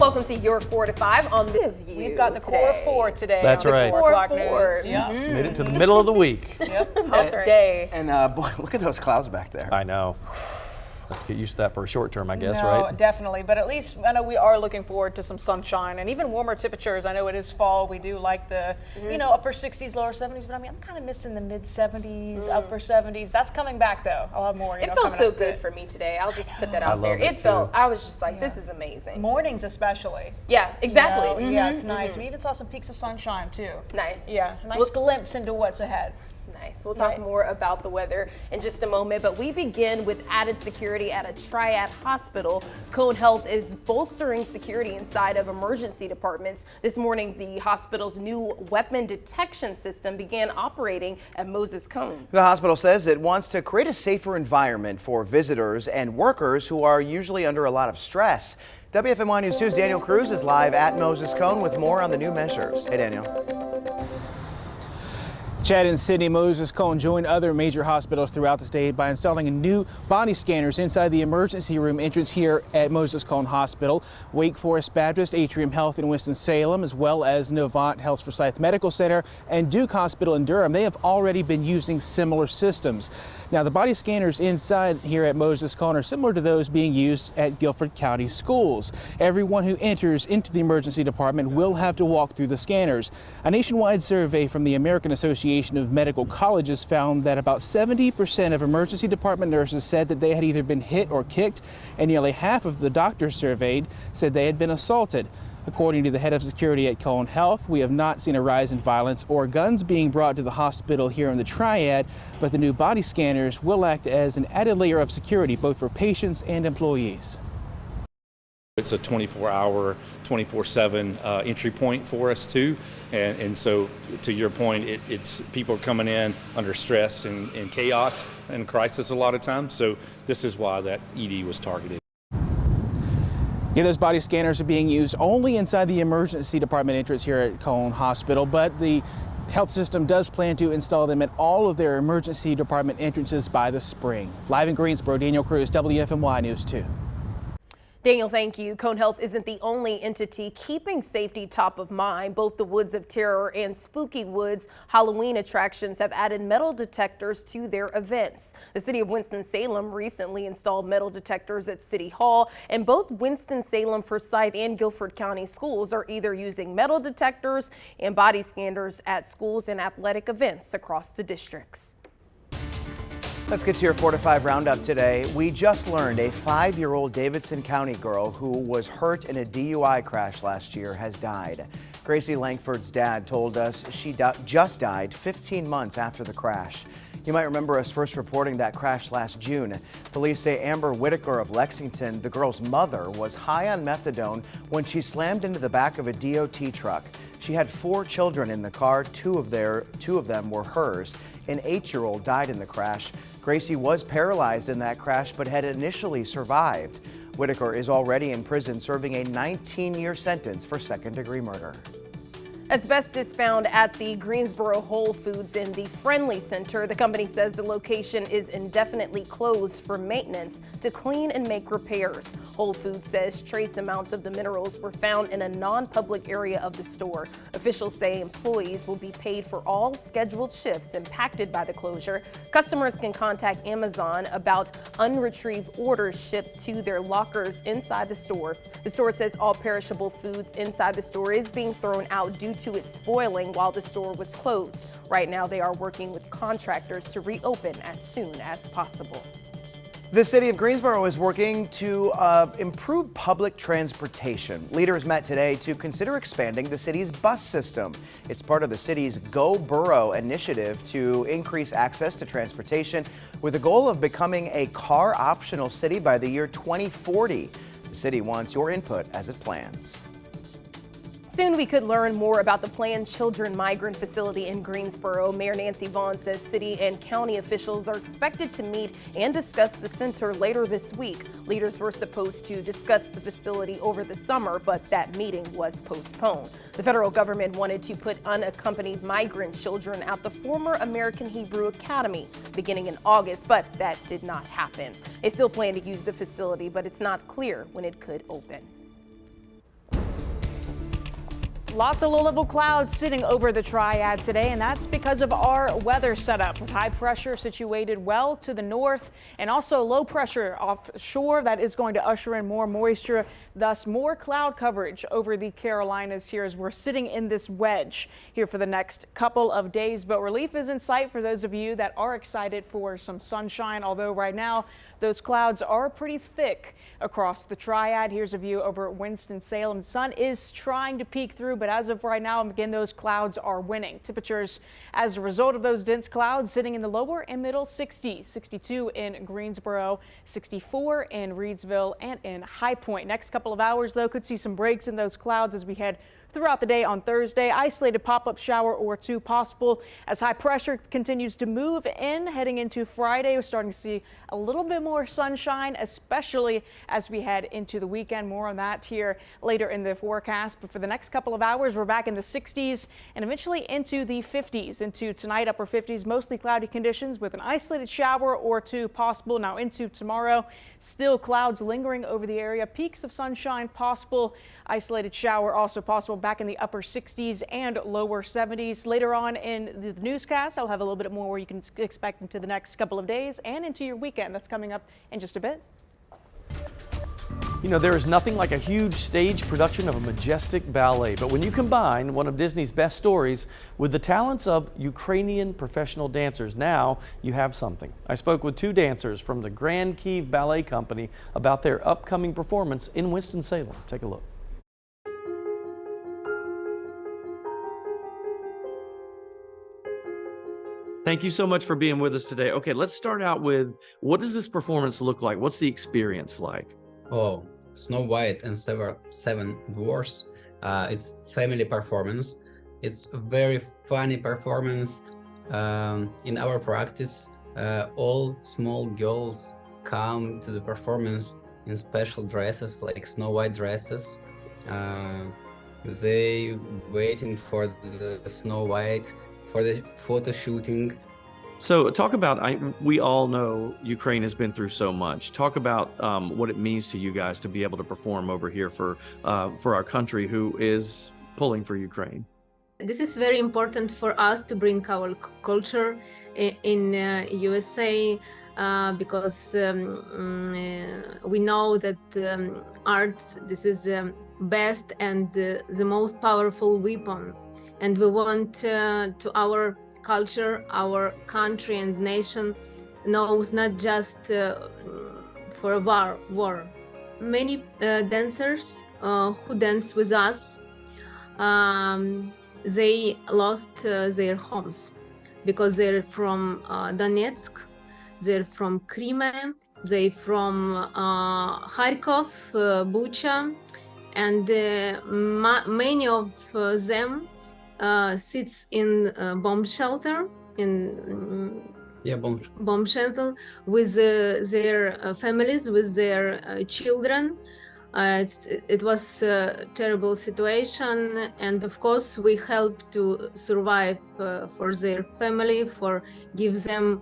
welcome to your 4 to 5 on The View. We've got the core of 4 today. That's on the right. 4 o'clock Core news. Yep. Made it to the middle of the week. Yep. That's right. Day. And boy, look at those clouds back there. I know. Have to get used to that for a short term, I guess, No, right? definitely. But at least I know we are looking forward to some sunshine and even warmer temperatures. I know it is fall. We do like the, upper 60s, lower 70s. But I mean, I'm kind of missing the mid 70s, upper 70s. That's coming back though. I'll have more. It felt so good for me today. I'll just put that out there. love it, It felt, too. I was just like, this is amazing. Mornings especially. Yeah, exactly. You know, Yeah, it's nice. We even saw some peaks of sunshine too. Nice. Yeah, nice glimpse into what's ahead. Nice. We'll talk more about the weather in just a moment, but we begin with added security at a Triad hospital. Cone Health is bolstering security inside of emergency departments. This morning, the hospital's new weapon detection system began operating at Moses Cone. The hospital says it wants to create a safer environment for visitors and workers who are usually under a lot of stress. WFMY News 2's Daniel Cruz is live at Moses Cone with more on the new measures. Hey, Daniel. Chad and Sydney, Moses Cone joined other major hospitals throughout the state by installing new body scanners inside the emergency room entrance here at Moses Cone Hospital. Wake Forest Baptist, Atrium Health in Winston-Salem, as well as Novant Health Forsyth Medical Center and Duke Hospital in Durham, they have already been using similar systems. Now, the body scanners inside here at Moses Cone are similar to those being used at Guilford County schools. Everyone who enters into the emergency department will have to walk through the scanners. A nationwide survey from the American Association of Medical Colleges found that about 70% of emergency department nurses said that they had either been hit or kicked, and nearly half of the doctors surveyed said they had been assaulted. According to the head of security at Cone Health, we have not seen a rise in violence or guns being brought to the hospital here in the Triad, but the new body scanners will act as an added layer of security both for patients and employees. It's a 24-hour, 24/7 entry point for us too, and so to your point, it's people are coming in under stress and chaos and crisis a lot of times. So this is why that ED was targeted. Yeah, those body scanners are being used only inside the emergency department entrance here at Cone Hospital, but the health system does plan to install them at all of their emergency department entrances by the spring. Live in Greensboro, Daniel Cruz, WFMY News 2. Daniel, thank you. Cone Health isn't the only entity keeping safety top of mind. Both the Woods of Terror and Spooky Woods Halloween attractions have added metal detectors to their events. The city of Winston-Salem recently installed metal detectors at City Hall, and both Winston-Salem, Forsyth, and Guilford County schools are either using metal detectors and body scanners at schools and athletic events across the districts. Let's get to your 4 to 5 roundup today. We just learned a 5-year-old Davidson County girl who was hurt in a DUI crash last year has died. Gracie Langford's dad told us she just died 15 months after the crash. You might remember us first reporting that crash last June. Police say Amber Whitaker of Lexington, the girl's mother, was high on methadone when she slammed into the back of a DOT truck. She had 4 children in the car. Two of them were hers. An 8-year-old died in the crash. Gracie was paralyzed in that crash but had initially survived. Whitaker is already in prison serving a 19-year sentence for second-degree murder. Asbestos found at the Greensboro Whole Foods in the Friendly Center. The company says the location is indefinitely closed for maintenance to clean and make repairs. Whole Foods says trace amounts of the minerals were found in a non-public area of the store. Officials say employees will be paid for all scheduled shifts impacted by the closure. Customers can contact Amazon about unretrieved orders shipped to their lockers inside the store. The store says all perishable foods inside the store is being thrown out due to it spoiling while the store was closed. Right now, they are working with contractors to reopen as soon as possible. The city of Greensboro is working to improve public transportation. Leaders met today to consider expanding the city's bus system. It's part of the city's Go Borough initiative to increase access to transportation with the goal of becoming a car-optional city by the year 2040. The city wants your input as it plans. Soon we could learn more about the planned children migrant facility in Greensboro. Mayor Nancy Vaughn says city and county officials are expected to meet and discuss the center later this week. Leaders were supposed to discuss the facility over the summer, but that meeting was postponed. The federal government wanted to put unaccompanied migrant children at the former American Hebrew Academy beginning in August, but that did not happen. They still plan to use the facility, but it's not clear when it could open. Lots of low-level clouds sitting over the Triad today, and that's because of our weather setup with high pressure situated well to the north and also low pressure offshore that is going to usher in more moisture, thus more cloud coverage over the Carolinas here as we're sitting in this wedge here for the next couple of days. But relief is in sight for those of you that are excited for some sunshine, although right now those clouds are pretty thick across the Triad. Here's a view over Winston-Salem. The sun is trying to peek through, but as of right now, again, those clouds are winning. Temperatures as a result of those dense clouds sitting in the lower and middle 60s, 62 in Greensboro, 64 in Reidsville and in High Point. Next couple of hours, though, could see some breaks in those clouds as we head throughout the day on Thursday. Isolated pop-up shower or two possible as high pressure continues to move in. Heading into Friday, we're starting to see a little bit more sunshine, especially as we head into the weekend. More on that here later in the forecast. But for the next couple of hours, we're back in the 60s and eventually into the 50s. Into tonight, upper 50s, mostly cloudy conditions with an isolated shower or two possible. Now into tomorrow, still clouds lingering over the area. Peaks of sunshine possible. Isolated shower also possible back in the upper 60s and lower 70s. Later on in the newscast, I'll have a little bit more where you can expect into the next couple of days and into your weekend. That's coming up in just a bit. You know, there is nothing like a huge stage production of a majestic ballet, but when you combine one of Disney's best stories with the talents of Ukrainian professional dancers, now you have something. I spoke with two dancers from the Grand Kyiv Ballet Company about their upcoming performance in Winston-Salem. Take a look. Thank you so much for being with us today. Okay, let's start out with, what does this performance look like? What's the experience like? Oh, Snow White and Seven Dwarfs. It's family performance. It's a very funny performance. In our practice, all small girls come to the performance in special dresses, like Snow White dresses. They waiting for the Snow White for the photo shooting. So talk about, we all know Ukraine has been through so much. Talk about what it means to you guys to be able to perform over here for our country who is pulling for Ukraine. This is very important for us to bring our culture in USA because we know that art, this is the best and the most powerful weapon. And we want to our culture, our country and nation knows not just for a war. Many dancers who dance with us, they lost their homes because they're from Donetsk, they're from Crimea, they're from Kharkov, Bucha, and many of them sits in bomb shelter, bomb shelter with their families, with their children. It was a terrible situation, and of course we help to survive for their family, for give them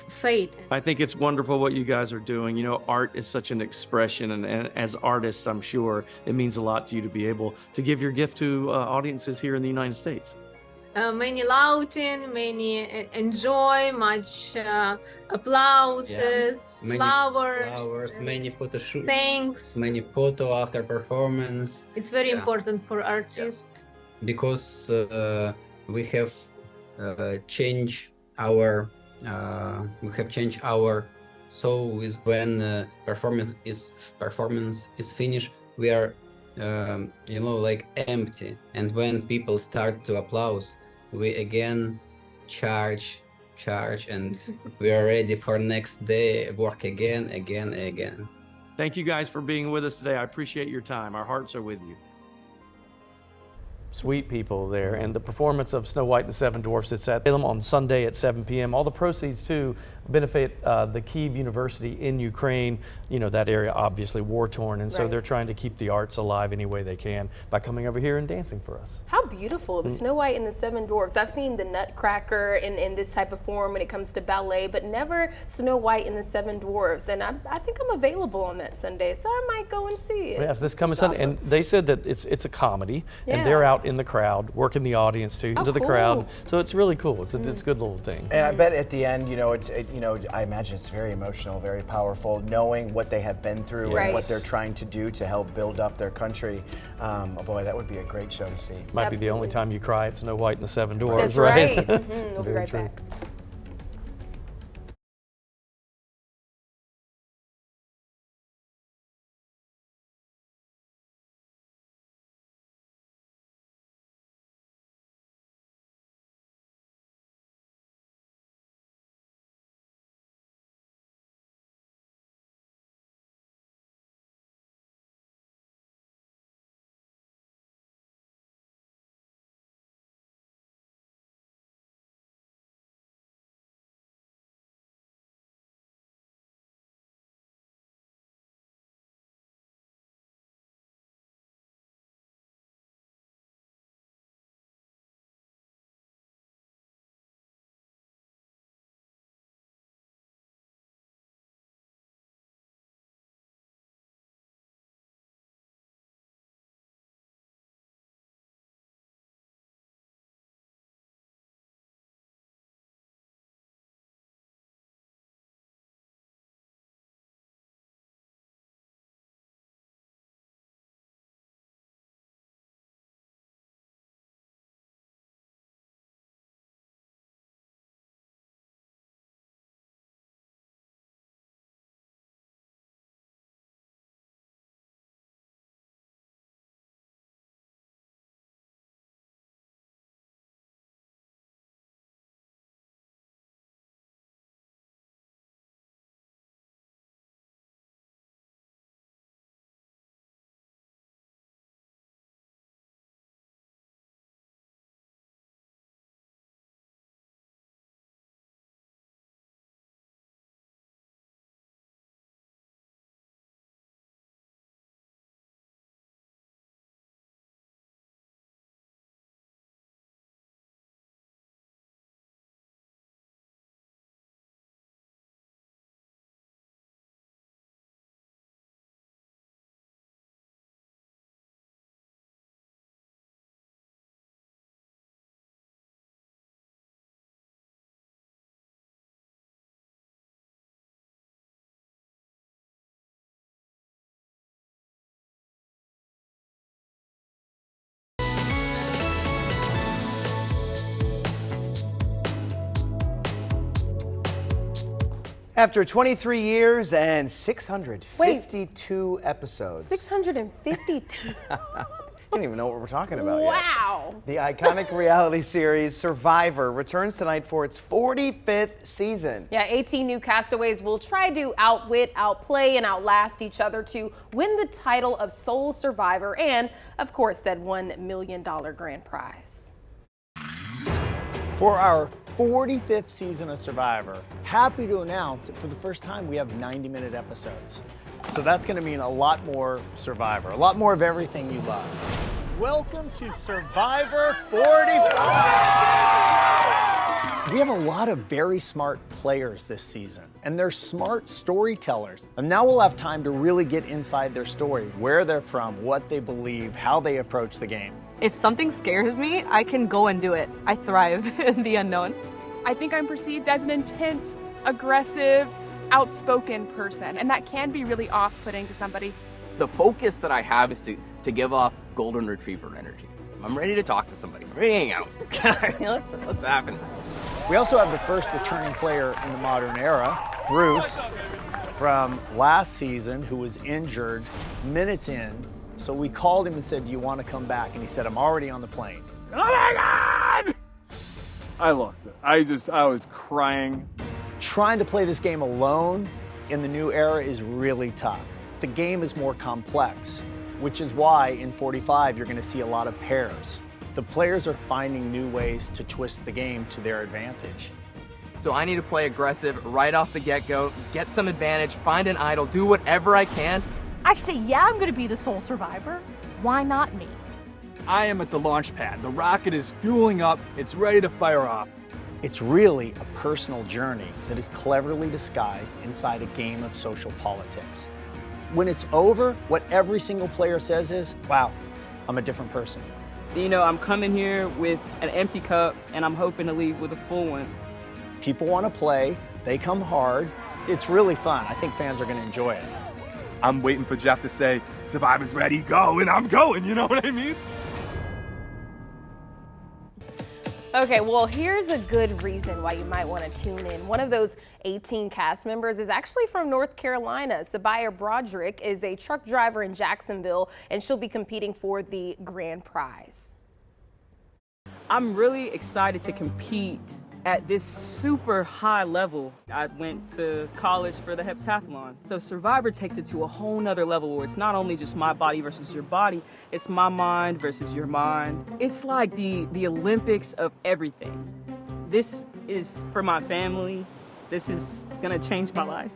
faith. I think it's wonderful what you guys are doing. You know, art is such an expression, and as artists, I'm sure it means a lot to you to be able to give your gift to audiences here in the United States. Many lauding, many enjoy, much applauses, Many flowers, many photo shoots, thanks. many photo after performance. It's very important for artists. Because we have changed our soul. Is when performance is finished, we are like empty, and when people start to applause, we again charge, and we are ready for next day work again. Thank you guys for being with us today. I appreciate your time. Our hearts are with you. Sweet people there. And the performance of Snow White and the Seven Dwarfs, it's at Salem on Sunday at 7 p.m. All the proceeds, too, benefit the Kyiv University in Ukraine. You know, that area obviously war-torn, and so Right. they're trying to keep the arts alive any way they can by coming over here and dancing for us. How beautiful, the Snow White and the Seven Dwarfs. I've seen the Nutcracker in this type of form when it comes to ballet, but never Snow White and the Seven Dwarfs. And I think I'm available on that Sunday, so I might go and see it. Yes, this coming Sunday, and they said that it's a comedy, and they're Yeah. out in the crowd, working the audience too, into the cool. crowd. So it's really cool. It's a good little thing. And I bet at the end, you know, I imagine it's very emotional, very powerful, knowing what they have been through Right. and what they're trying to do to help build up their country. Oh boy, that would be a great show to see. Might be the only time you cry at Snow White and the Seven Dwarfs, That's right. right? We'll be Very right true. back. After 23 years and 652 episodes. 652. I don't even know what we're talking about yet. Wow. The iconic reality series Survivor returns tonight for its 45th season. Yeah, 18 new castaways will try to outwit, outplay, and outlast each other to win the title of sole survivor and, of course, that $1 million grand prize. For our 45th season of Survivor, happy to announce that for the first time we have 90-minute episodes. So that's going to mean a lot more Survivor, a lot more of everything you love. Welcome to Survivor 45! We have a lot of very smart players this season, and they're smart storytellers. And now we'll have time to really get inside their story, where they're from, what they believe, how they approach the game. If something scares me, I can go and do it. I thrive in the unknown. I think I'm perceived as an intense, aggressive, outspoken person, and that can be really off-putting to somebody. The focus that I have is to give off golden retriever energy. I'm ready to talk to somebody. I'm ready to hang out. let's happen. We also have the first returning player in the modern era, Bruce, from last season, who was injured minutes in. So we called him and said, do you want to come back? And he said, I'm already on the plane. Oh my God! I lost it. I was crying. Trying to play this game alone in the new era is really tough. The game is more complex, which is why in 45 you're going to see a lot of pairs. The players are finding new ways to twist the game to their advantage. So I need to play aggressive right off the get-go, get some advantage, find an idol, do whatever I can. I say, yeah, I'm gonna be the sole survivor. Why not me? I am at the launch pad. The rocket is fueling up. It's ready to fire off. It's really a personal journey that is cleverly disguised inside a game of social politics. When it's over, what every single player says is, wow, I'm a different person. You know, I'm coming here with an empty cup and I'm hoping to leave with a full one. People want to play, they come hard. It's really fun. I think fans are going to enjoy it. I'm waiting for Jeff to say, Survivor's ready, go, and I'm going, you know what I mean? Okay, well, here's a good reason why you might want to tune in. One of those 18 cast members is actually from North Carolina. Sabiyah Broderick is a truck driver in Jacksonville, and she'll be competing for the grand prize. I'm really excited to compete at this super high level. I went to college for the heptathlon. So Survivor takes it to a whole nother level where it's not only just my body versus your body, it's my mind versus your mind. It's like the Olympics of everything. This is for my family. This is gonna change my life.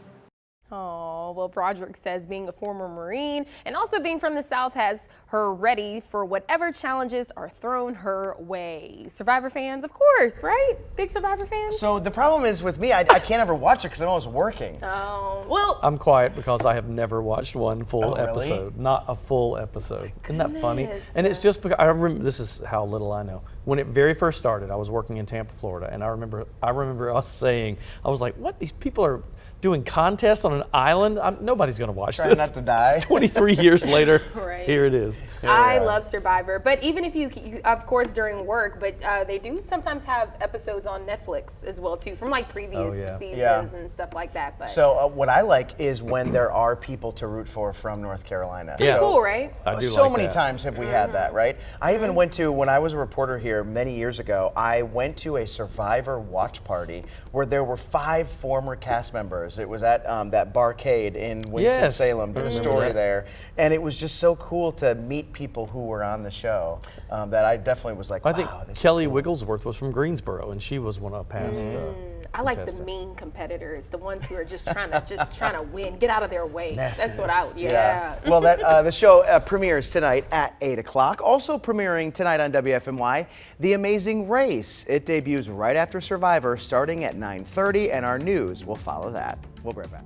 Oh, well, Broderick says being a former Marine and also being from the South has her ready for whatever challenges are thrown her way. Survivor fans, of course, right? Big Survivor fans? So the problem is with me, I can't ever watch it because I'm always working. Oh, well. I'm quiet because I have never watched one full really? episode. Not a full episode. Isn't that funny? Goodness. And it's just because I remember, this is how little I know. When it very first started, I was working in Tampa, Florida, and I remember us saying, I was like, what? These people are doing contests on an island? Nobody's going to watch Trying this. not to die. 23 years later, Right. here it is. I love Survivor, but even if you of course during work, but they do sometimes have episodes on Netflix as well too, from like previous seasons and stuff like that. But So what I like is when there are people to root for from North Carolina. Yeah. pretty cool, right? I do So like many that. times have we had that, right? I even went to, when I was a reporter here many years ago, I went to a Survivor watch party where there were 5 former cast members. It was at that barcade in Winston-Salem, did a story there. And it was just so cool to meet people who were on the show that I definitely was like, wow, I think this is Kelly cool. Wigglesworth was from Greensboro, and she was one of past. I like the contestant. mean competitors, the ones who are just trying to win, get out of their way. That's what Yeah. Well, the show premieres tonight at 8 o'clock. Also premiering tonight on WFMY, The Amazing Race. It debuts right after Survivor, starting at 9:30, and our news will follow that. We'll be right back.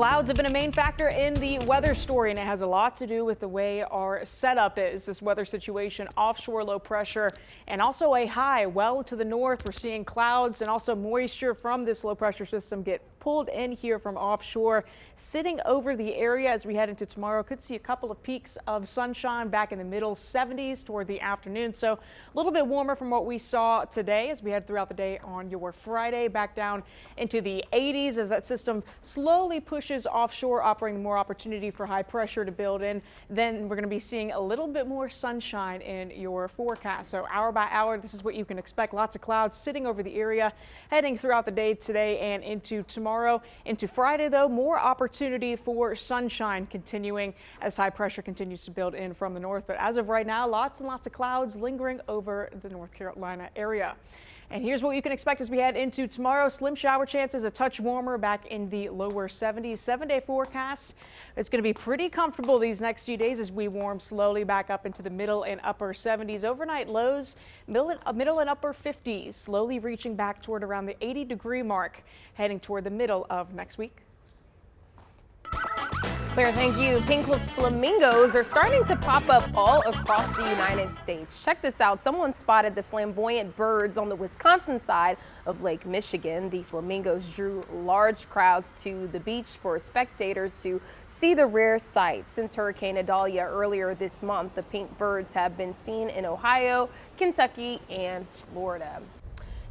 Clouds have been a main factor in the weather story, and it has a lot to do with the way our setup is. This weather situation, offshore low pressure, and also a high well to the north. We're seeing clouds and also moisture from this low pressure system get pulled in here from offshore, sitting over the area as we head into tomorrow. Could see a couple of peaks of sunshine back in the middle 70s toward the afternoon. So a little bit warmer from what we saw today as we head throughout the day on your Friday, back down into the 80s as that system slowly pushes offshore, offering more opportunity for high pressure to build in. Then we're going to be seeing a little bit more sunshine in your forecast. So hour by hour, this is what you can expect. Lots of clouds sitting over the area heading throughout the day today and into tomorrow. Into Friday, though, more opportunity for sunshine continuing as high pressure continues to build in from the north. But as of right now, lots and lots of clouds lingering over the North Carolina area. And here's what you can expect as we head into tomorrow. Slim shower chances, a touch warmer back in the lower 70s. 7-day forecast. It's going to be pretty comfortable these next few days as we warm slowly back up into the middle and upper 70s. Overnight lows, middle and upper 50s, slowly reaching back toward around the 80-degree mark, heading toward the middle of next week. Claire, thank you. Pink flamingos are starting to pop up all across the United States. Check this out. Someone spotted the flamboyant birds on the Wisconsin side of Lake Michigan. The flamingos drew large crowds to the beach for spectators to see the rare sight. Since Hurricane Idalia earlier this month, the pink birds have been seen in Ohio, Kentucky, and Florida.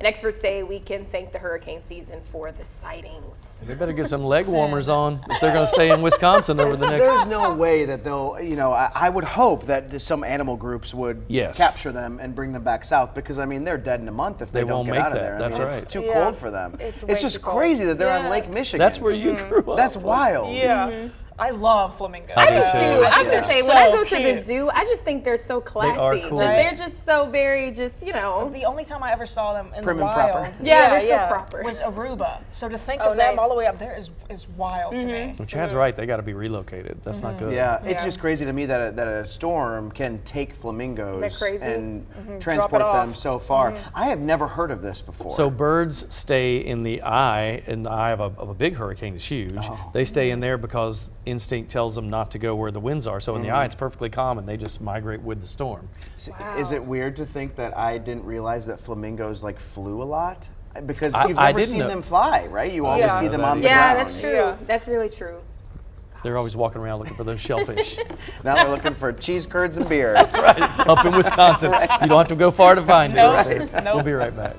And experts say we can thank the hurricane season for the sightings. They better get some leg warmers on if they're going to stay in Wisconsin over the next. There's no way that they'll, I would hope that some animal groups would capture them and bring them back south, because I mean they're dead in a month if they don't get out of there. That's right. It's too cold for them. It's just crazy that they're on Lake Michigan. That's where you grew up. That's wild. Yeah. I love flamingos. I do too. I was going to say, when I go to the cute. zoo, I just think they're so classy. They are cool. They're just so very, The only time I ever saw them in Prim the and wild, proper. Yeah, they're so proper. was Aruba. So to think of them all the way up there is wild to me. Well, Chad's right. They got to be relocated. That's not good. Yeah, it's just crazy to me that a storm can take flamingos and transport them so far. I have never heard of this before. So birds stay in the eye of a big hurricane. It's huge. They stay in there because instinct tells them not to go where the winds are. So in the eye, it's perfectly calm, and they just migrate with the storm. Is it weird to think that I didn't realize that flamingos flew a lot? Because you've I never didn't seen know. them fly, right? You always see them on the ground. Yeah, that's true. That's really true. They're always walking around looking for those shellfish. Now they're looking for cheese curds and beer. That's right. Up in Wisconsin. You don't have to go far to find them. We'll be right back.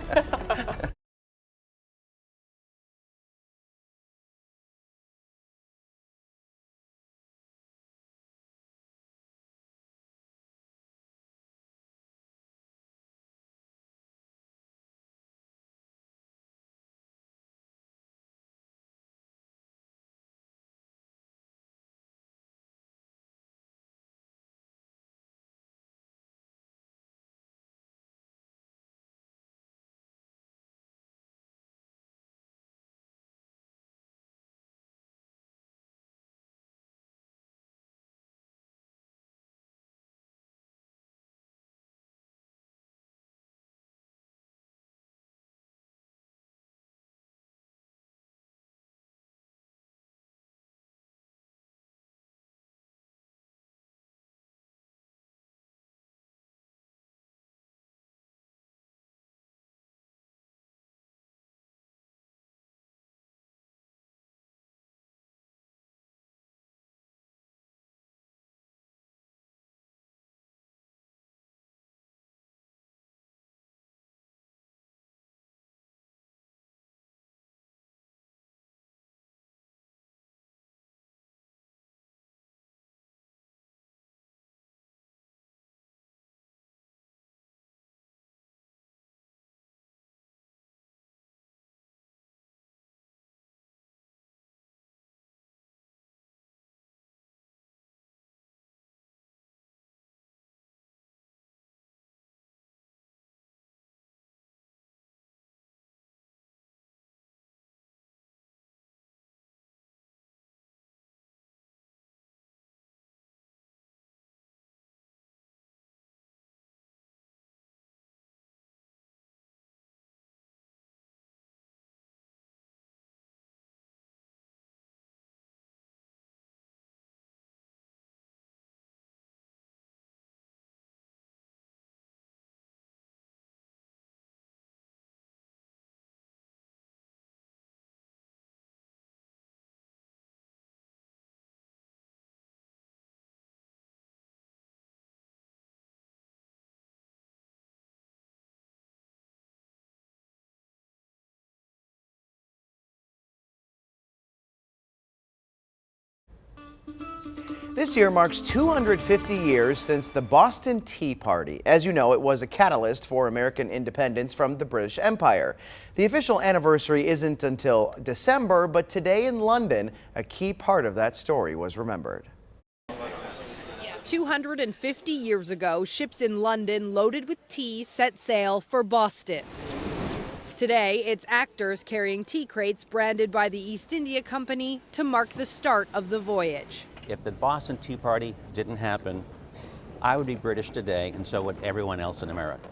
This year marks 250 years since the Boston Tea Party. As you know, it was a catalyst for American independence from the British Empire. The official anniversary isn't until December, but today in London, a key part of that story was remembered. 250 years ago, ships in London loaded with tea set sail for Boston. Today, it's actors carrying tea crates branded by the East India Company to mark the start of the voyage. If the Boston Tea Party didn't happen, I would be British today, and so would everyone else in America.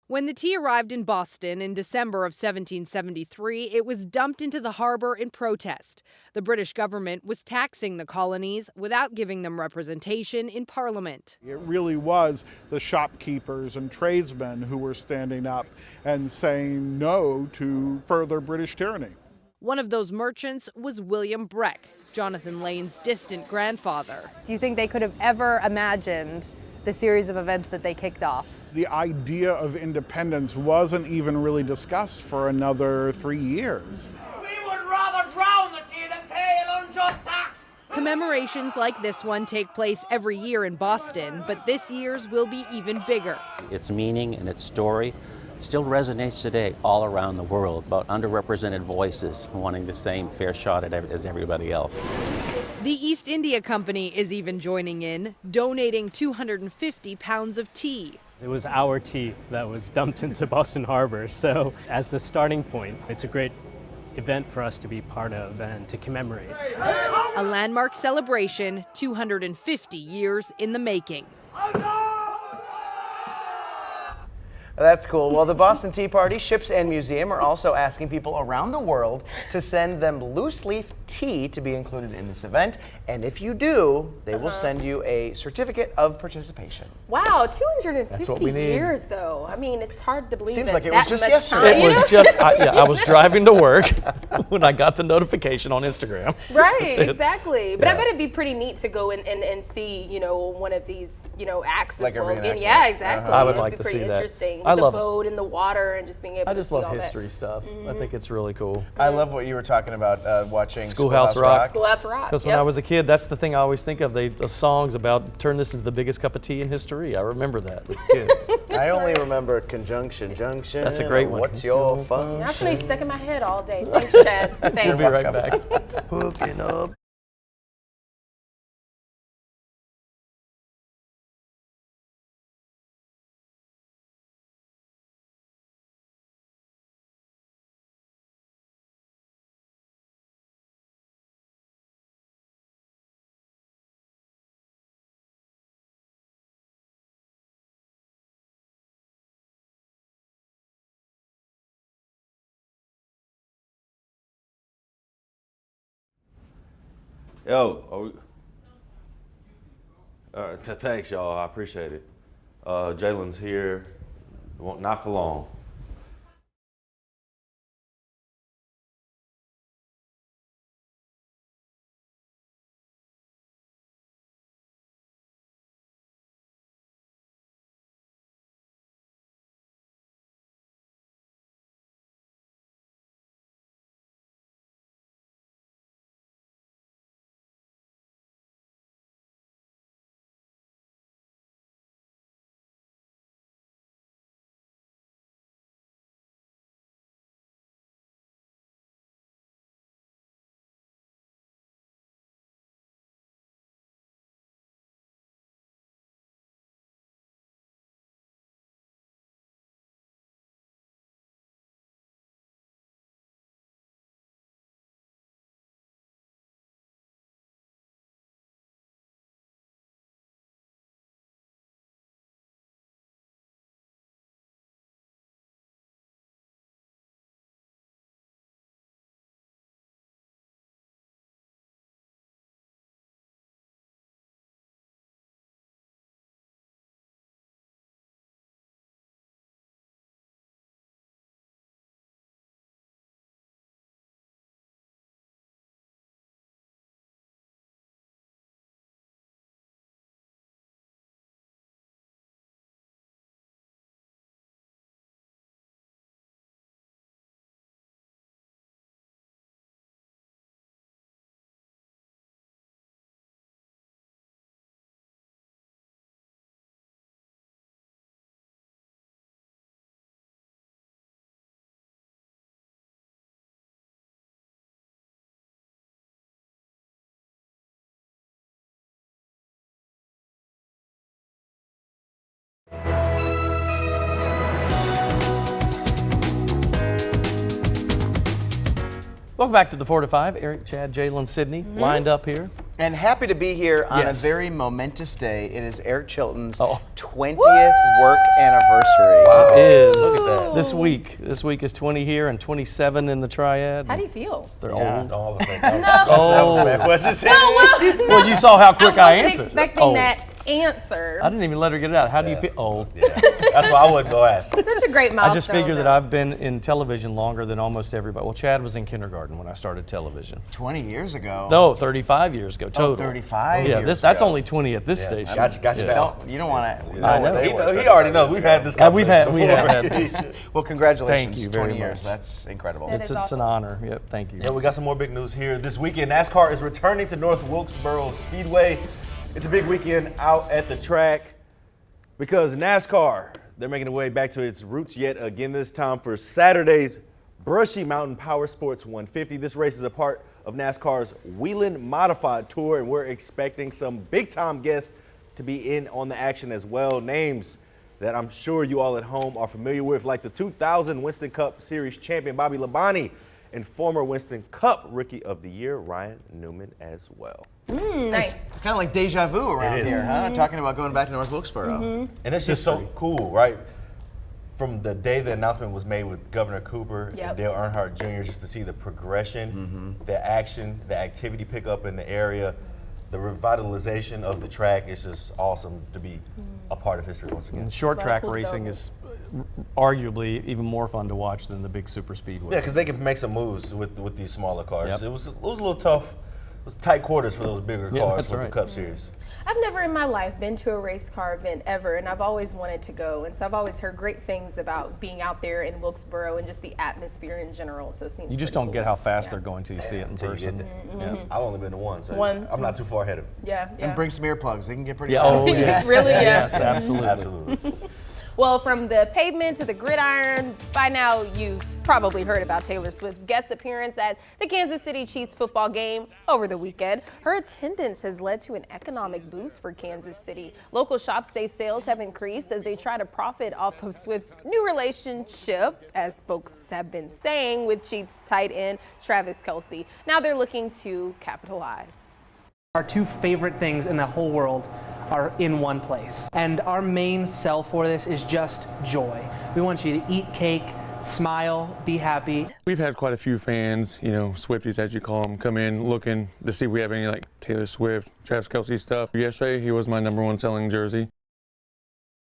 When the tea arrived in Boston in December of 1773, it was dumped into the harbor in protest. The British government was taxing the colonies without giving them representation in Parliament. It really was the shopkeepers and tradesmen who were standing up and saying no to further British tyranny. One of those merchants was William Breck, Jonathan Lane's distant grandfather. Do you think they could have ever imagined the series of events that they kicked off? The idea of independence wasn't even really discussed for another 3 years. We would rather drown the tea than pay an unjust tax. Commemorations like this one take place every year in Boston, but this year's will be even bigger. Its meaning and its story still resonates today all around the world about underrepresented voices wanting the same fair shot at as everybody else. The East India Company is even joining in, donating 250 pounds of tea. It was our tea that was dumped into Boston Harbor, so as the starting point, it's a great event for us to be part of and to commemorate. A landmark celebration, 250 years in the making. That's cool. Well, the Boston Tea Party Ships and Museum are also asking people around the world to send them loose leaf tea to be included in this event. And if you do, they will send you a certificate of participation. Wow, That's what 250 we need. years though. I mean, it's hard to believe Seems that like it was that just much yesterday. time, It you was know? just, I was driving to work when I got the notification on Instagram. Right, exactly. But I Yeah. bet it'd be pretty neat to go and see, you know, one of these, you know, acts Like as a well again. reenactment. Yeah, exactly. I would It'd like be to pretty see that. interesting. I With love the it. boat and the water and just being able I to just see love all history stuff. I think it's really cool. I love what you were talking about watching Schoolhouse Rock. Schoolhouse Rock. Because when I was a kid, that's the thing I always think of. The songs about turn this into the biggest cup of tea in history. I remember that as a kid. I only remember Conjunction Junction. That's a great one. What's your fun? That's really stuck in my head all day. Thanks, Chad. Thanks. We'll be right back. Hooking up. Yo, thanks, y'all. I appreciate it. Jalen's here. Not for long. Welcome back to the 4 to 5. Eric, Chad, Jalen, Sydney lined up here. And happy to be here on Yes. a very momentous day. It is Eric Chilton's 20th work anniversary. It is. Look at that. This week. This week is 20 here and 27 in the triad. How do you feel? They're Yeah. old. Well, you saw how quick I wasn't answered. expecting Old. that answer. I didn't even let her get it out. How do you feel? Old. That's why I wouldn't go ask. Such a great milestone. I just figure that I've been in television longer than almost everybody. Well, Chad was in kindergarten when I started television. 20 years ago. No, 35 years ago total. 35 Yeah, years that's ago. only 20 at this stage. Got you back. No, you don't want to. I know. He already knows. We've had this We conversation have before. had this. Well, congratulations. Thank you very 20 years. much. That's incredible. That It's is an honor. Yep, thank you. Yeah, we got some more big news here. This weekend, NASCAR is returning to North Wilkesboro Speedway. It's a big weekend out at the track because NASCAR, they're making their way back to its roots yet again, this time for Saturday's Brushy Mountain Power Sports 150. This race is a part of NASCAR's Whelen Modified Tour, and we're expecting some big-time guests to be in on the action as well. Names that I'm sure you all at home are familiar with, like the 2000 Winston Cup Series champion Bobby Labonte and former Winston Cup Rookie of the Year Ryan Newman as well. Nice. It's kind of like deja vu around It is. here, huh? Talking about going back to North Wilkesboro. And it's just so cool, right? From the day the announcement was made with Governor Cooper Yep. and Dale Earnhardt Jr., just to see the progression, the action, the activity pickup in the area, the revitalization of the track. It's just awesome to be a part of history once again. And short Well, track cool racing development. is arguably even more fun to watch than the big super speedway. Yeah, because they can make some moves with these smaller cars. Yep. It was a little tough. It was tight quarters for those bigger Yeah, cars that's with right. the Cup Series. I've never in my life been to a race car event ever, and I've always wanted to go. And so I've always heard great things about being out there in Wilkesboro and just the atmosphere in general. So it seems You just pretty don't get cool. how fast they're going till you see it in Until you person. get there. Yeah. I've only been to one, so One. I'm not too far ahead of it. Yeah, yeah. And bring some earplugs. They can get pretty Yeah, loud. oh yes. Really? Yeah. Yes, absolutely. Absolutely. Well, from the pavement to the gridiron, by now you've probably heard about Taylor Swift's guest appearance at the Kansas City Chiefs football game over the weekend. Her attendance has led to an economic boost for Kansas City. Local shops say sales have increased as they try to profit off of Swift's new relationship, as folks have been saying, with Chiefs tight end Travis Kelce. Now they're looking to capitalize. Our two favorite things in the whole world are in one place. And our main sell for this is just joy. We want you to eat cake, smile, be happy. We've had quite a few fans, you know, Swifties as you call them, come in looking to see if we have any like Taylor Swift, Travis Kelce stuff. Yesterday, he was my #1 selling jersey.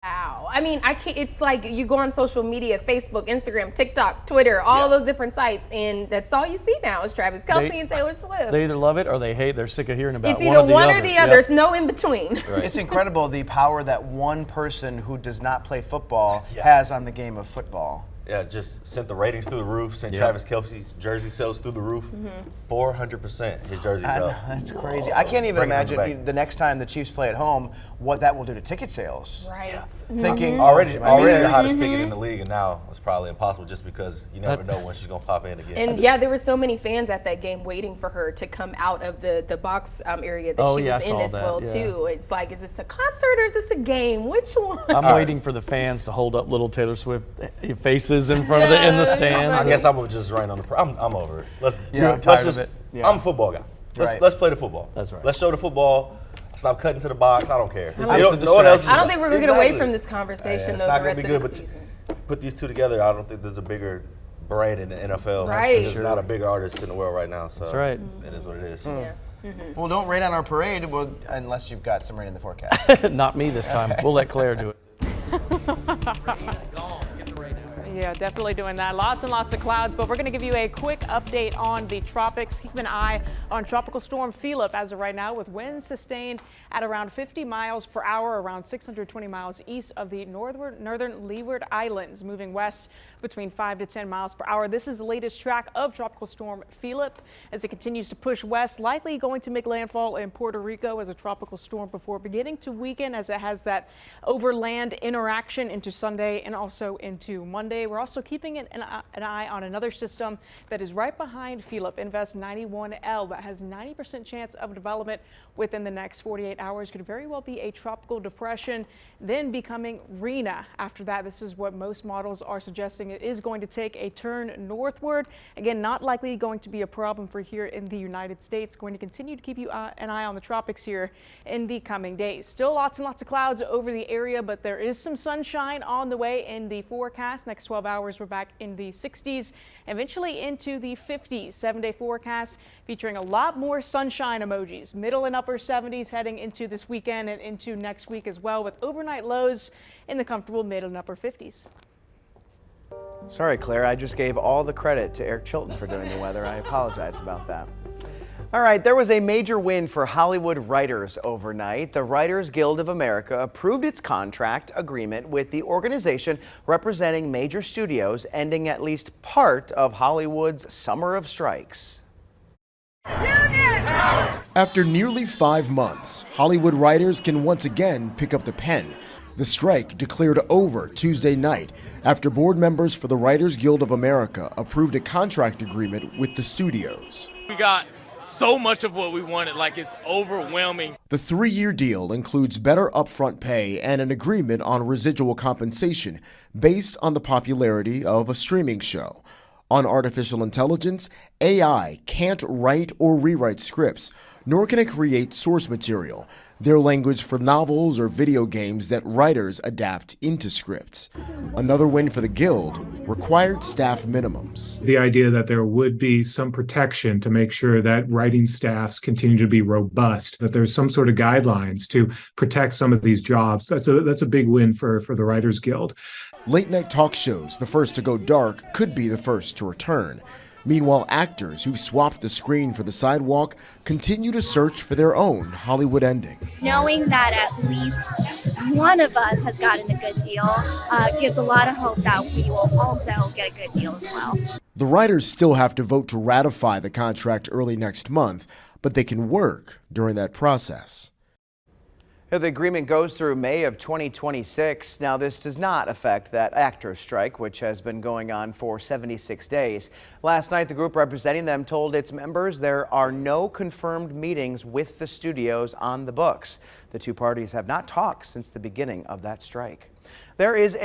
Wow. I mean, I can't, it's like you go on social media, Facebook, Instagram, TikTok, Twitter, all of those different sites, and that's all you see now is Travis Kelce and Taylor Swift. They either love it or they hate. They're sick of hearing about It's either one or other. the Yep. other. There's no in between. Right. It's incredible the power that one person who does not play football has on the game of football. Yeah, just sent the ratings through the roof, sent Yep. Travis Kelce's jersey sales through the roof. 400% his jersey's I know, up. that's crazy. So I can't even bringing them imagine back. the next time the Chiefs play at home, what that will do to ticket sales. Right. Thinking already I mean, the hottest ticket in the league, and now it's probably impossible just because you never know when she's gonna pop in again. And yeah, there were so many fans at that game waiting for her to come out of the box area that she was in as well too. It's like, is this a concert or is this a game? Which one? I'm waiting for the fans to hold up little Taylor Swift faces in front of in the stands. I guess I'm gonna just rain on the. I'm over it. I'm tired let's of just. it. Yeah. I'm a football guy. Right. Let's play the football. That's right. Let's show the football. Stop cutting to the box. I don't care. I don't think we're gonna get away from this conversation It's though. not The gonna rest be of good, the but season. put these two together. I don't think there's a bigger brand in the NFL. Right. There's not a bigger artist in the world right now. So That's right. It is what it is. Yeah. Well, don't rain on our parade unless you've got some rain in the forecast. Not me this time. Okay. We'll let Claire do it. Yeah, definitely doing that. Lots and lots of clouds, but we're going to give you a quick update on the tropics. Keep an eye on Tropical Storm Philip as of right now, with winds sustained at around 50 miles per hour, around 620 miles east of the northern Leeward Islands, moving west between 5 to 10 miles per hour. This is the latest track of Tropical Storm Philip as it continues to push west, likely going to make landfall in Puerto Rico as a tropical storm before beginning to weaken as it has that overland interaction into Sunday and also into Monday. We're also keeping an eye on another system that is right behind Philip, Invest 91L, that has 90% chance of development within the next 48 hours. Could very well be a tropical depression, then becoming Rena after that. This is what most models are suggesting suggesting it is going to take a turn northward. Again, not likely going to be a problem for here in the United States. Going to continue to keep you an eye on the tropics here in the coming days. Still lots and lots of clouds over the area, but there is some sunshine on the way in the forecast. Next 12 hours, we're back in the 60s, eventually into the 50s. 7-day forecast featuring a lot more sunshine emojis. Middle and upper 70s heading into this weekend and into next week as well, with overnight lows in the comfortable mid and upper 50s. Sorry, Claire, I just gave all the credit to Eric Chilton for doing the weather. I apologize about that. All right, there was a major win for Hollywood writers overnight. The Writers Guild of America approved its contract agreement with the organization representing major studios, ending at least part of Hollywood's summer of strikes. After nearly 5 months, Hollywood writers can once again pick up the pen. The strike declared over Tuesday night after board members for the Writers Guild of America approved a contract agreement with the studios. We got so much of what we wanted, like it's overwhelming. The 3-year deal includes better upfront pay and an agreement on residual compensation based on the popularity of a streaming show. On artificial intelligence, AI can't write or rewrite scripts, nor can it create source material, their language for novels or video games that writers adapt into scripts. Another win for the Guild, required staff minimums. The idea that there would be some protection to make sure that writing staffs continue to be robust, that there's some sort of guidelines to protect some of these jobs. That's a big win for the Writers Guild. Late-night talk shows, the first to go dark, could be the first to return. Meanwhile, actors who've swapped the screen for the sidewalk continue to search for their own Hollywood ending. Knowing that at least one of us has gotten a good deal gives a lot of hope that we will also get a good deal as well. The writers still have to vote to ratify the contract early next month, but they can work during that process. The agreement goes through May of 2026. Now, this does not affect that actors' strike, which has been going on for 76 days. Last night, the group representing them told its members there are no confirmed meetings with the studios on the books. The two parties have not talked since the beginning of that strike. There is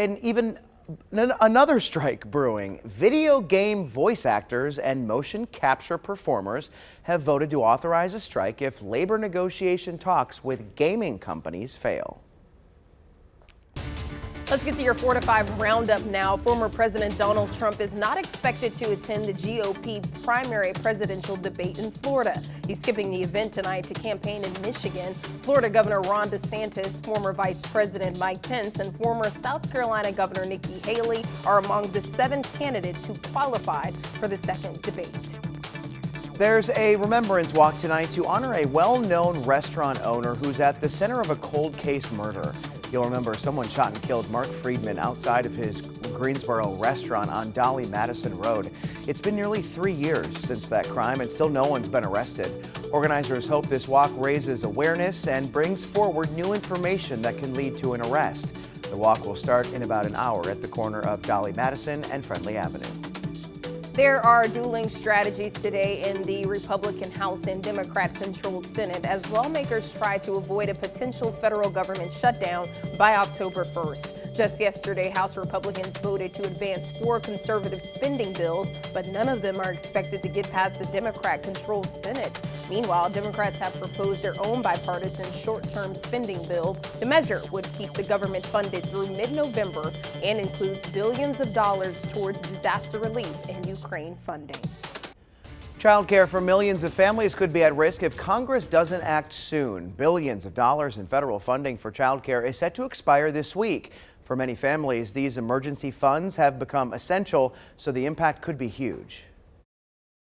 another strike brewing. Video game voice actors and motion capture performers have voted to authorize a strike if labor negotiation talks with gaming companies fail. Let's get to your 4 to 5 roundup now. Former President Donald Trump is not expected to attend the GOP primary presidential debate in Florida. He's skipping the event tonight to campaign in Michigan. Florida Governor Ron DeSantis, former Vice President Mike Pence, and former South Carolina Governor Nikki Haley are among the 7 candidates who qualified for the second debate. There's a remembrance walk tonight to honor a well-known restaurant owner who's at the center of a cold case murder. You'll remember someone shot and killed Mark Friedman outside of his Greensboro restaurant on Dolly Madison Road. It's been nearly 3 years since that crime and still no one's been arrested. Organizers hope this walk raises awareness and brings forward new information that can lead to an arrest. The walk will start in about an hour at the corner of Dolly Madison and Friendly Avenue. There are dueling strategies today in the Republican House and Democrat-controlled Senate as lawmakers try to avoid a potential federal government shutdown by October 1st. Just yesterday, House Republicans voted to advance 4 conservative spending bills, but none of them are expected to get past the Democrat-controlled Senate. Meanwhile, Democrats have proposed their own bipartisan short-term spending bill. The measure would keep the government funded through mid-November and includes billions of dollars towards disaster relief and Ukraine funding. Child care for millions of families could be at risk if Congress doesn't act soon. Billions of dollars in federal funding for child care is set to expire this week. For many families, these emergency funds have become essential, so the impact could be huge.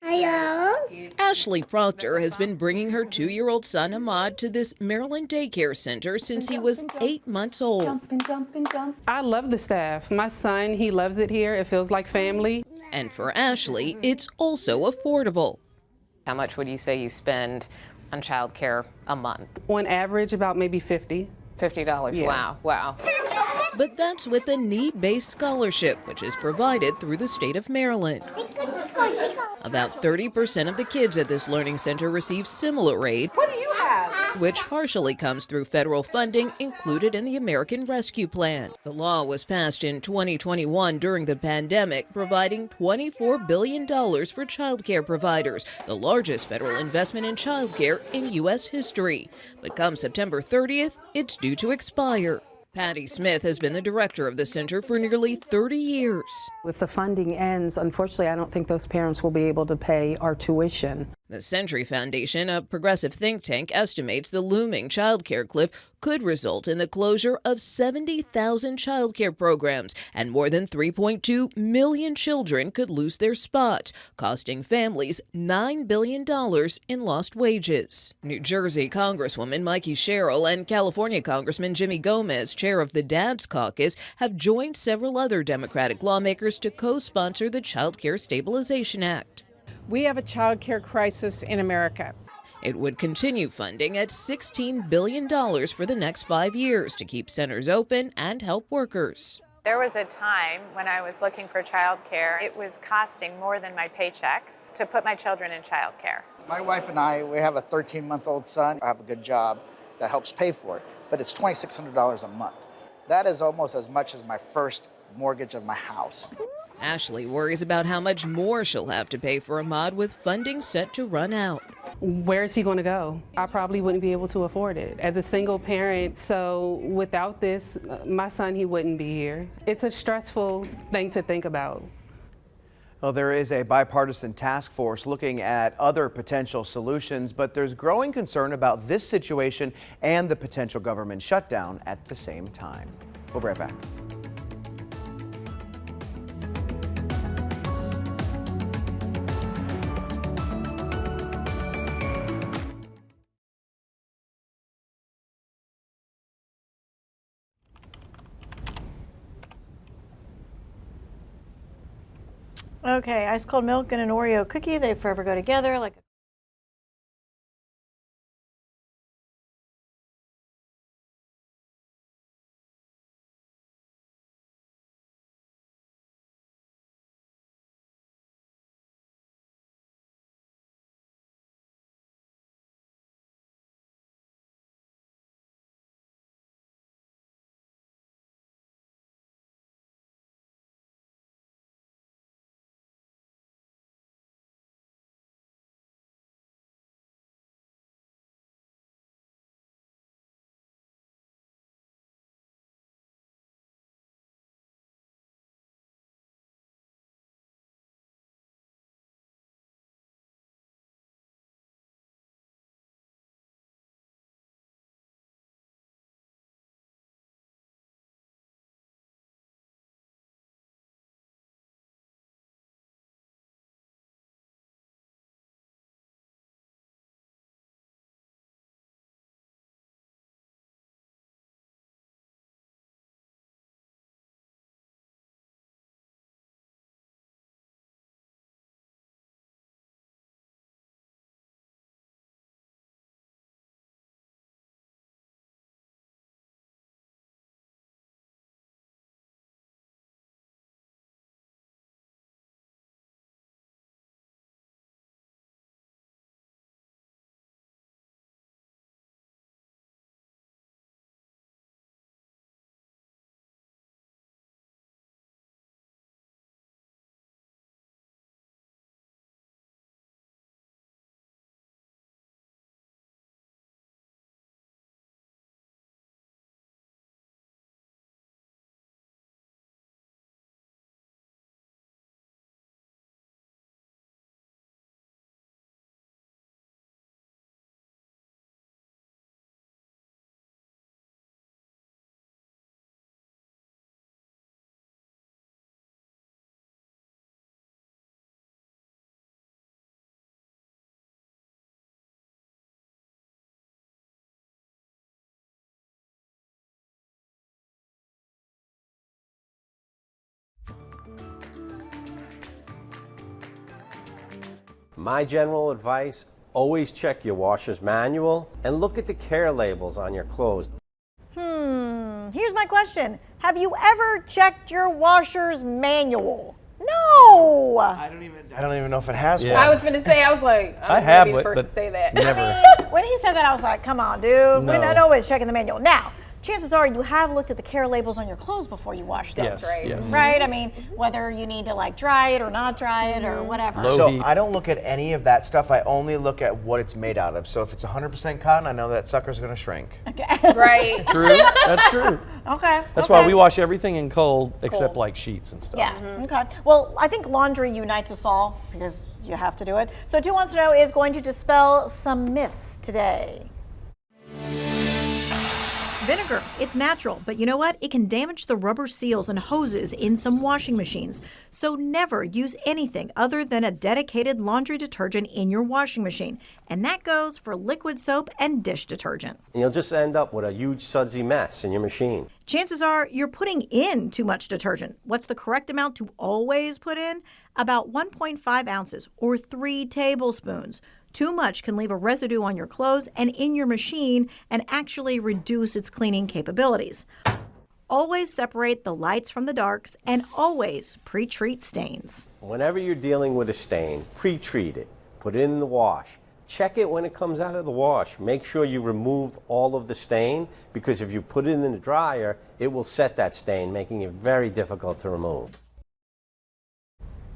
Hello. Ashley Proctor has been bringing her 2-year-old son Ahmad to this Maryland daycare center since he was 8 months old. Jump. I love the staff. My son, he loves it here. It feels like family. And for Ashley, it's also affordable. How much would you say you spend on child care a month? On average, about maybe $50. $50, yeah. Wow. But that's with a need-based scholarship, which is provided through the state of Maryland. About 30% of the kids at this learning center receive similar aid. What do you have? which partially comes through federal funding included in the American Rescue Plan. The law was passed in 2021 during the pandemic, providing $24 billion for child care providers, the largest federal investment in child care in U.S. history. But come September 30th, it's due to expire. Patty Smith has been the director of the center for nearly 30 years. If the funding ends, unfortunately, I don't think those parents will be able to pay our tuition. The Century Foundation, a progressive think tank, estimates the looming child care cliff could result in the closure of 70,000 child care programs, and more than 3.2 million children could lose their spot, costing families $9 billion in lost wages. New Jersey Congresswoman Mikey Sherrill and California Congressman Jimmy Gomez, chair of the Dads Caucus, have joined several other Democratic lawmakers to co-sponsor the Child Care Stabilization Act. We have a child care crisis in America. It would continue funding at $16 billion for the next 5 years to keep centers open and help workers. There was a time when I was looking for child care. It was costing more than my paycheck to put my children in child care. My wife and I, we have a 13-month-old son. I have a good job that helps pay for it, but it's $2,600 a month. That is almost as much as my first mortgage of my house. Ashley worries about how much more she'll have to pay for Ahmad with funding set to run out. Where is he going to go? I probably wouldn't be able to afford it as a single parent. So without this, my son, he wouldn't be here. It's a stressful thing to think about. Well, there is a bipartisan task force looking at other potential solutions, but there's growing concern about this situation and the potential government shutdown at the same time. We'll be right back. Okay, ice cold milk and an Oreo cookie, they forever go together like My general advice, always check your washer's manual and look at the care labels on your clothes. Here's my question. Have you ever checked your washer's manual? No! I don't even know if it has Yeah. one. I was going to say, I was like, I I'm have going to be the it, first but to say that. never. When he said that, I was like, come on, dude. We're No. not always checking the manual. Now, chances are you have looked at the care labels on your clothes before you wash them. Yes, yes. Right? I mean, whether you need to like dry it or not dry it or whatever. Low So heat. I don't look at any of that stuff. I only look at what it's made out of. So if it's 100% cotton, I know that sucker's going to shrink. Right. True. That's true. Okay. That's why we wash everything in cold except like sheets and stuff. Yeah. Okay. Well, I think laundry unites us all because you have to do it. So 2 Wants to Know is going to dispel some myths today. Vinegar, it's natural, but you know what? It can damage the rubber seals and hoses in some washing machines. So never use anything other than a dedicated laundry detergent in your washing machine. And that goes for liquid soap and dish detergent. And you'll just end up with a huge sudsy mess in your machine. Chances are you're putting in too much detergent. What's the correct amount to always put in? About 1.5 ounces or 3 tablespoons. Too much can leave a residue on your clothes and in your machine and actually reduce its cleaning capabilities. Always separate the lights from the darks and always pre-treat stains. Whenever you're dealing with a stain, pre-treat it. Put it in the wash. Check it when it comes out of the wash. Make sure you remove all of the stain, because if you put it in the dryer, it will set that stain, making it very difficult to remove.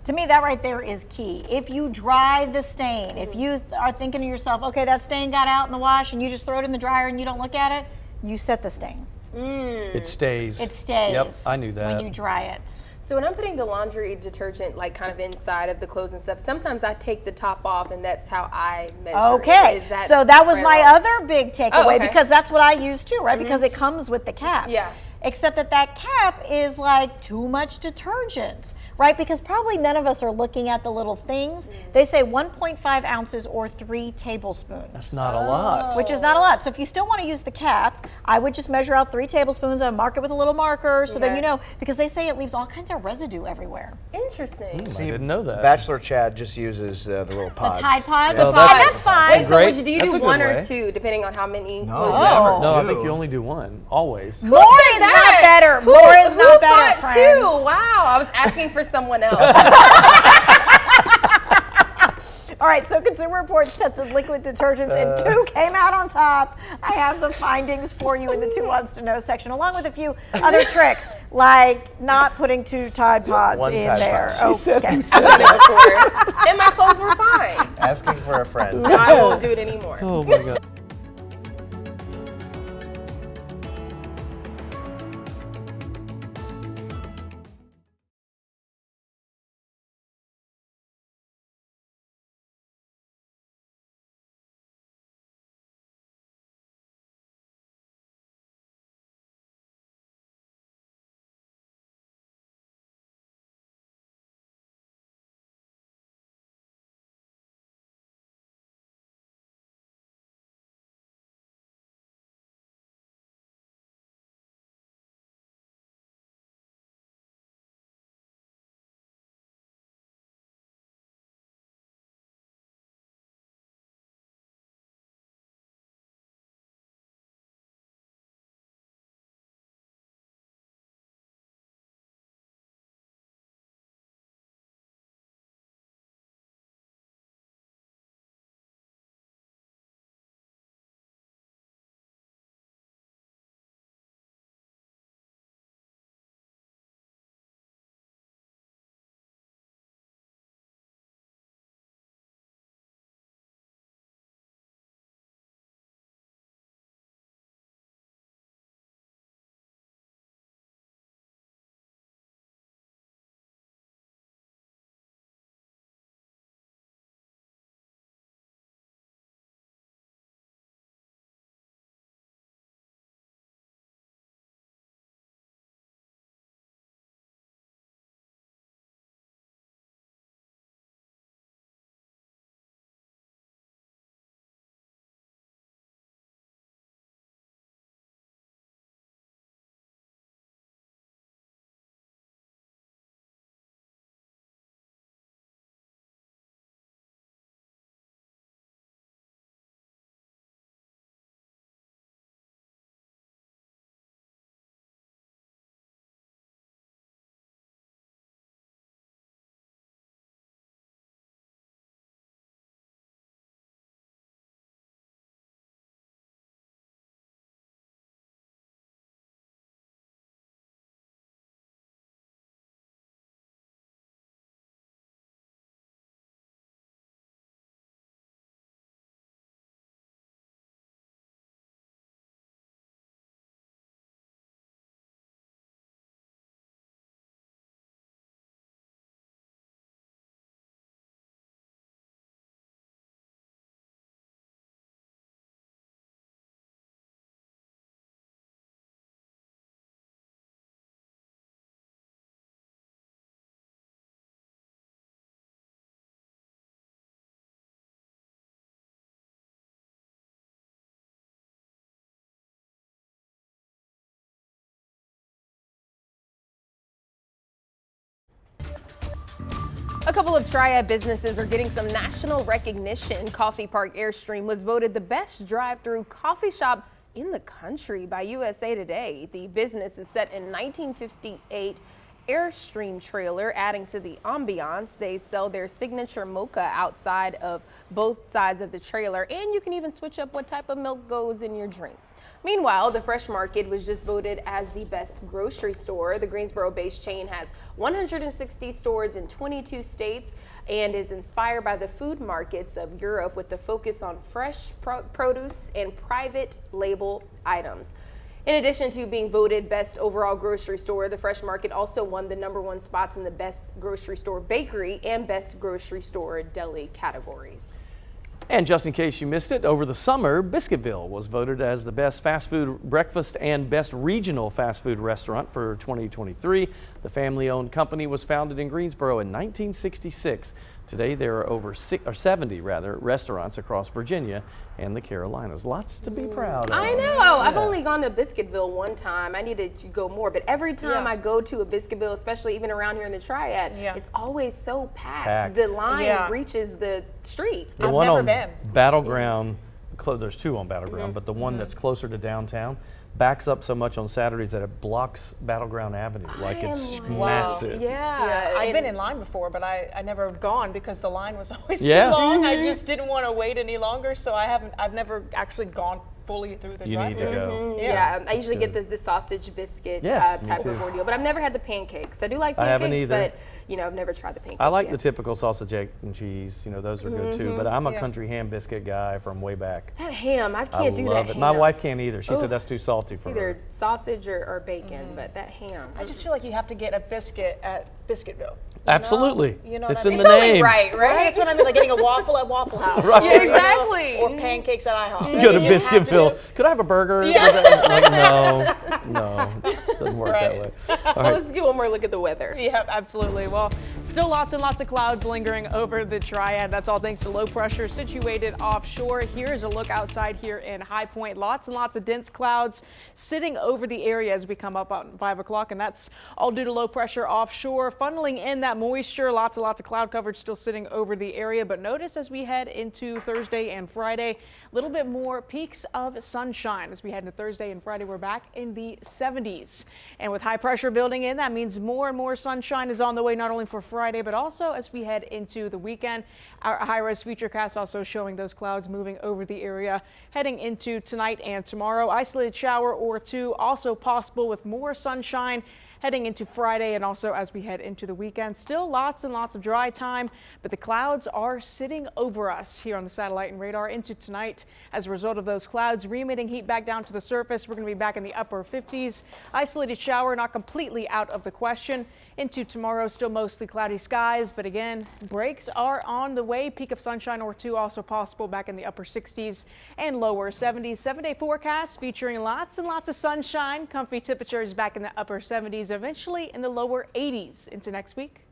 To me, that right there is key. If you dry the stain, if you are thinking to yourself, okay, that stain got out in the wash and you just throw it in the dryer and you don't look at it, you set the stain. It stays. It stays. Yep, I knew that. When you dry it. So when I'm putting the laundry detergent like kind of inside of the clothes and stuff, sometimes I take the top off and that's how I measure Okay, it. Is that so that was right my off? other big takeaway Oh, okay. because that's what I use too, right? Because it comes with the cap. Yeah. Except that cap is like too much detergent, right? Because probably none of us are looking at the little things. They say 1.5 ounces or 3 tablespoons. That's not a lot. Which is not a lot. So if you still want to use the cap, I would just measure out 3 tablespoons and mark it with a little marker so then you know, because they say it leaves all kinds of residue everywhere. Interesting. I didn't know that. Bachelor Chad just uses the little pods. The Tide Pod? Oh, And that's fine. Wait, so Great. do you That's do a good one or way. 2 depending on how many No. clothes you Never. have? No, I Two. think you only do one, always. More is not better. More is not better, Thought friends. 2? Wow, I was asking for someone else. All right, so Consumer Reports tested liquid detergents and 2 came out on top. I have the findings for you in the 2 Wants to Know section, along with a few other tricks, like not putting 2 Tide Pods One in Tide there. Pod. She said, Okay. who said I've done it before. And my clothes were fine. Asking for a friend. No, I won't do it anymore. Oh my God. A couple of Triad businesses are getting some national recognition. Coffee Park Airstream was voted the best drive-through coffee shop in the country by USA Today. The business is set in 1958 Airstream trailer, adding to the ambiance. They sell their signature mocha outside of both sides of the trailer, and you can even switch up what type of milk goes in your drink. Meanwhile, the Fresh Market was just voted as the best grocery store. The Greensboro-based chain has 160 stores in 22 states and is inspired by the food markets of Europe with the focus on fresh produce and private label items. In addition to being voted best overall grocery store, the Fresh Market also won the #1 spots in the best grocery store bakery and best grocery store deli categories. And just in case you missed it, over the summer, Biscuitville was voted as the best fast food breakfast and best regional fast food restaurant for 2023. The family-owned company was founded in Greensboro in 1966. Today, there are over 70 restaurants across Virginia and the Carolinas. Lots to be proud of. I know. I've only gone to Biscuitville one time. I needed to go more, but every time I go to a Biscuitville, especially even around here in the Triad, it's always so packed. The line reaches the street. The one on Battleground, there's two on Battleground, but the one that's closer to downtown backs up so much on Saturdays that it blocks Battleground Avenue. Like it's massive. Yeah, I've been in line before, but I never have gone because the line was always too long. I just didn't want to wait any longer, so I've never actually gone fully through the drive-thru. You need to go. Yeah, I usually get the sausage biscuit type of ordeal, but I've never had the pancakes. I do like pancakes, I haven't either. But I've never tried the pancakes. I like the typical sausage, egg, and cheese. Those are good too. But I'm a country ham biscuit guy from way back. That ham, I can't do that. I love it. My wife can't either. She said that's too salty for her. Either sausage or bacon, but that ham. I just feel like you have to get a biscuit at Biscuitville. Absolutely. It's in the name. Right? That's what I mean, like getting a waffle at Waffle House. Right. Yeah, exactly. Or pancakes at IHOP. You go to Biscuitville. Could I have a burger? Like, no, doesn't work that way. All right. Let's get one more look at the weather. Yeah, absolutely. Well, still lots and lots of clouds lingering over the Triad. That's all thanks to low pressure situated offshore. Here's a look outside here in High Point. Lots and lots of dense clouds sitting over the area as we come up on 5 o'clock, and that's all due to low pressure offshore, funneling in that moisture. Lots and lots of cloud coverage still sitting over the area, but notice as we head into Thursday and Friday, a little bit more peaks of sunshine. As we head into Thursday and Friday, we're back in the 70s. And with high pressure building in, that means more and more sunshine is on the way, not only for Friday, but also as we head into the weekend. Our high-res futurecast also showing those clouds moving over the area heading into tonight and tomorrow. Isolated shower or two also possible with more sunshine heading into Friday and also as we head into the weekend. Still lots and lots of dry time, but the clouds are sitting over us here on the satellite and radar into tonight. As a result of those clouds re-emitting heat back down to the surface, we're going to be back in the upper 50s. Isolated shower not completely out of the question. Into tomorrow, still mostly cloudy skies, but again, breaks are on the way. Peak of sunshine or two also possible back in the upper 60s and lower 70s. 7-day forecast featuring lots and lots of sunshine. Comfy temperatures back in the upper 70s, eventually in the lower 80s into next week.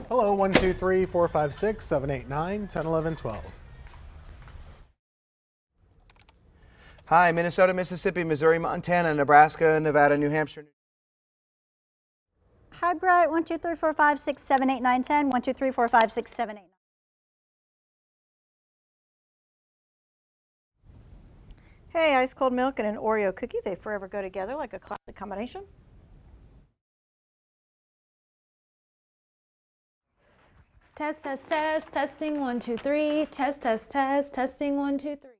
Hello, 1, 2, 3, 4, 5, 6, 7, 8, 9, 10, 11, 12. Hi, Minnesota, Mississippi, Missouri, Montana, Nebraska, Nevada, New Hampshire. Hi, Bright. 1, 2, 3, 4, 5, 6, 7, 8, 9, 10. 1, 2, 3, 4, 5, 6, 7, 8, 9. Hey, ice cold milk and an Oreo cookie. They forever go together like a classic combination. Test, test, test, testing 1, 2, 3. Test, test, test, testing 1, 2, 3.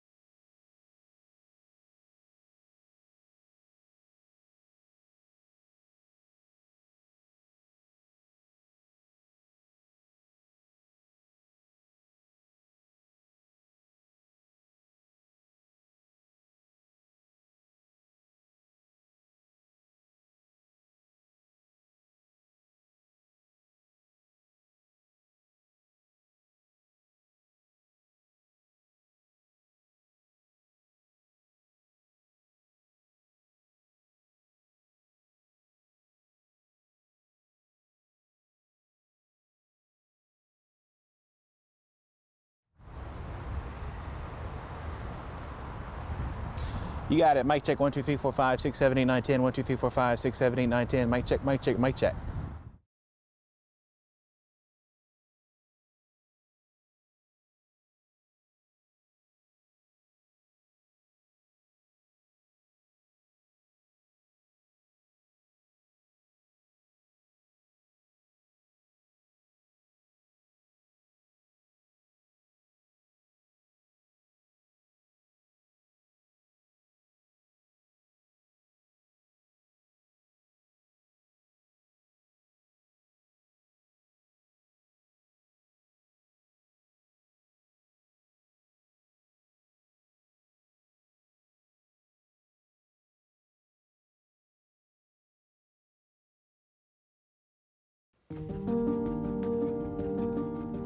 You got it. Mic check. 1, 2, 3, 4, 5, 6, 7, 8, 9, 10. 1, 2, 3, 4, 5, 6, 7, 8, 9, 10. Mic check. Mic check. Mic check.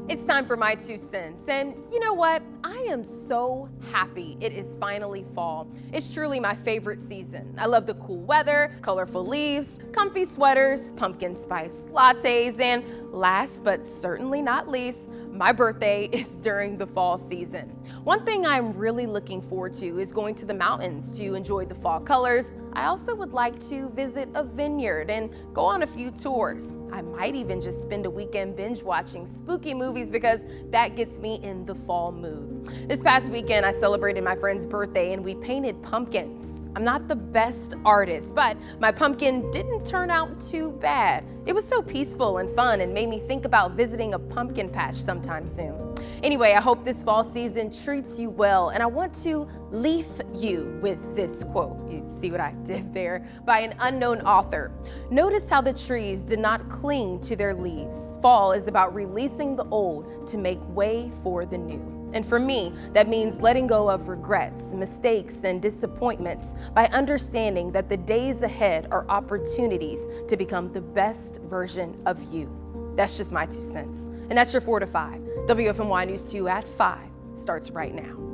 It's time for my 2 cents. And you know what? I am so happy it is finally fall. It's truly my favorite season. I love the cool weather, colorful leaves, comfy sweaters, pumpkin spice lattes, and last but certainly not least, my birthday is during the fall season. One thing I'm really looking forward to is going to the mountains to enjoy the fall colors. I also would like to visit a vineyard and go on a few tours. I might even just spend a weekend binge watching spooky movies because that gets me in the fall mood. This past weekend, I celebrated my friend's birthday and we painted pumpkins. I'm not the best artist, but my pumpkin didn't turn out too bad. It was so peaceful and fun and made me think about visiting a pumpkin patch sometime soon. Anyway, I hope this fall season treats you well, and I want to leaf you with this quote. You see what I did there? By an unknown author. Notice how the trees did not cling to their leaves. Fall is about releasing the old to make way for the new. And for me, that means letting go of regrets, mistakes, and disappointments by understanding that the days ahead are opportunities to become the best version of you. That's just my 2 cents. And that's your 4 to 5. WFMY News 2 at 5 starts right now.